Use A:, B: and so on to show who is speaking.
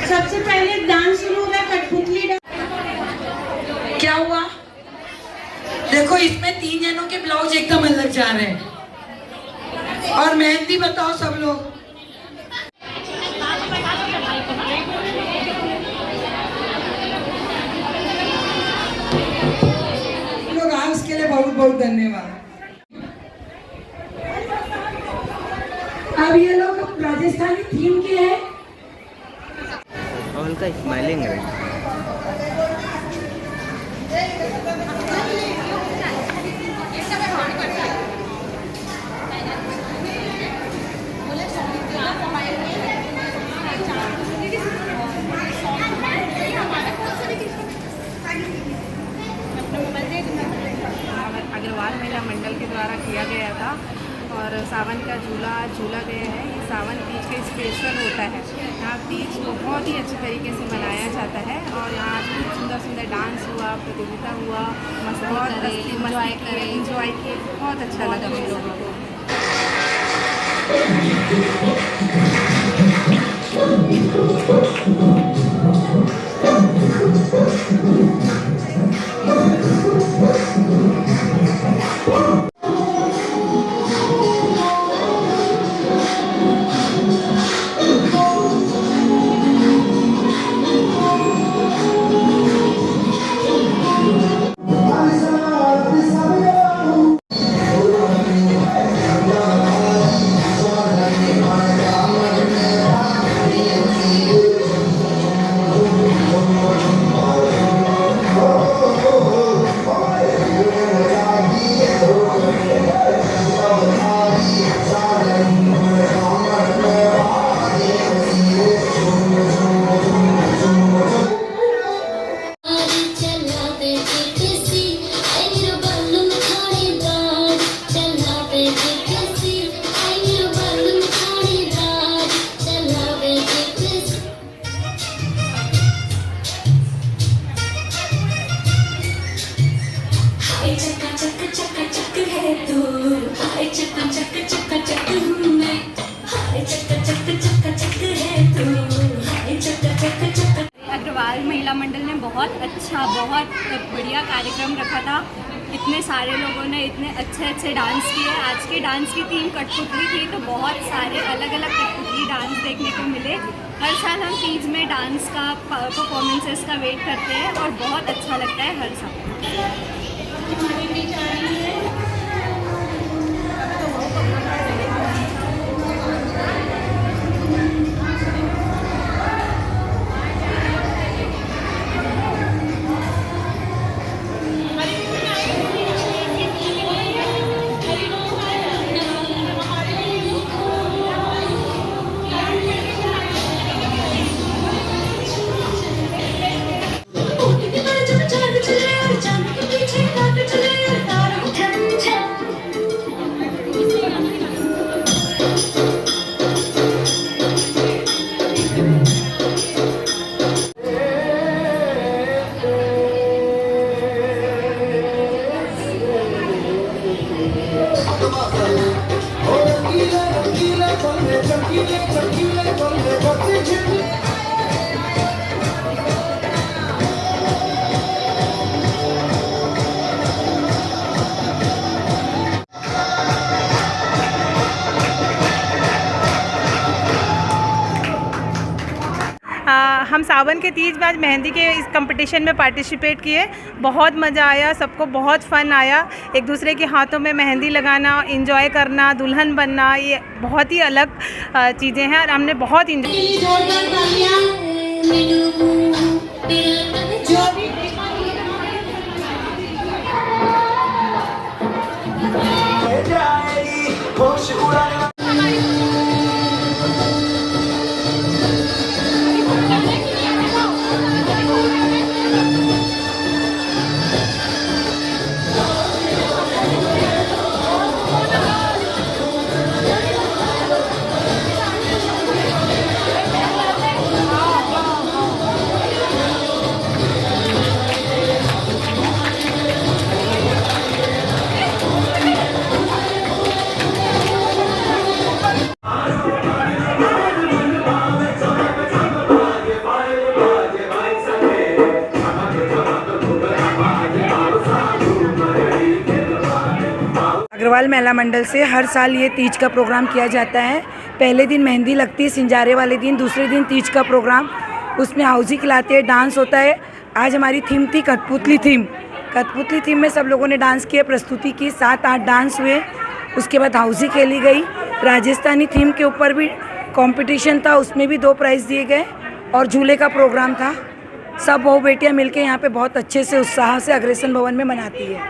A: सबसे पहले डांस शुरू होगा कठपुतली डांस।
B: क्या हुआ? देखो इसमें 3 जनों के ब्लाउज एकदम अलग जा रहे हैं। और मेहंदी बताओ सब लोग। लोग आए उसके लिए बहुत बहुत धन्यवाद। अब ये लोग राजस्थानी थीम के हैं।
C: हल्का स्माइलिंग है।
D: अग्रवाल महिला मंडल के द्वारा किया गया था और सावन का झूला झूला गया है। ये सावन तीज का स्पेशल होता है। यहाँ तीज बहुत ही अच्छे तरीके से मनाया जाता है और यहाँ खूब सुंदर सुंदर डांस हुआ, प्रतियोगिता हुआ, इंजॉय किए। बहुत अच्छा लगा हम लोगों को। अग्रवाल महिला मंडल ने बहुत बढ़िया कार्यक्रम रखा था। इतने सारे लोगों ने इतने अच्छे डांस किए। आज के डांस की थीम कठपुतली थी, तो बहुत सारे अलग अलग कठपुतली डांस देखने को मिले। हर साल हम तीज में डांस का परफॉर्मेंसेस का वेट करते हैं और बहुत अच्छा लगता है हर साल।
E: हम सावन के तीज में आज मेहंदी के इस कंपटीशन में पार्टिसिपेट किए। बहुत मज़ा आया, सबको बहुत फ़न आया। एक दूसरे के हाथों में मेहंदी लगाना, एंजॉय करना, दुल्हन बनना, ये बहुत ही अलग चीज़ें हैं और हमने बहुत इंजॉय।
C: अग्रवाल महिला मंडल से हर साल ये तीज का प्रोग्राम किया जाता है। पहले दिन मेहंदी लगती है सिंजारे वाले दिन, दूसरे दिन तीज का प्रोग्राम, उसमें हाउजी खिलाते हैं, डांस होता है। आज हमारी थीम थी कठपुतली थीम। कठपुतली थीम में सब लोगों ने डांस किया, प्रस्तुति की, 7-8 डांस हुए। उसके बाद हाउजी खेली गई। राजस्थानी थीम के ऊपर भी कंपटीशन था, उसमें भी 2 प्राइज़ दिए गए और झूले का प्रोग्राम था। सब बहू बेटियाँ मिलके यहाँ पे बहुत अच्छे से उत्साह से अग्रसेन भवन में मनाती है।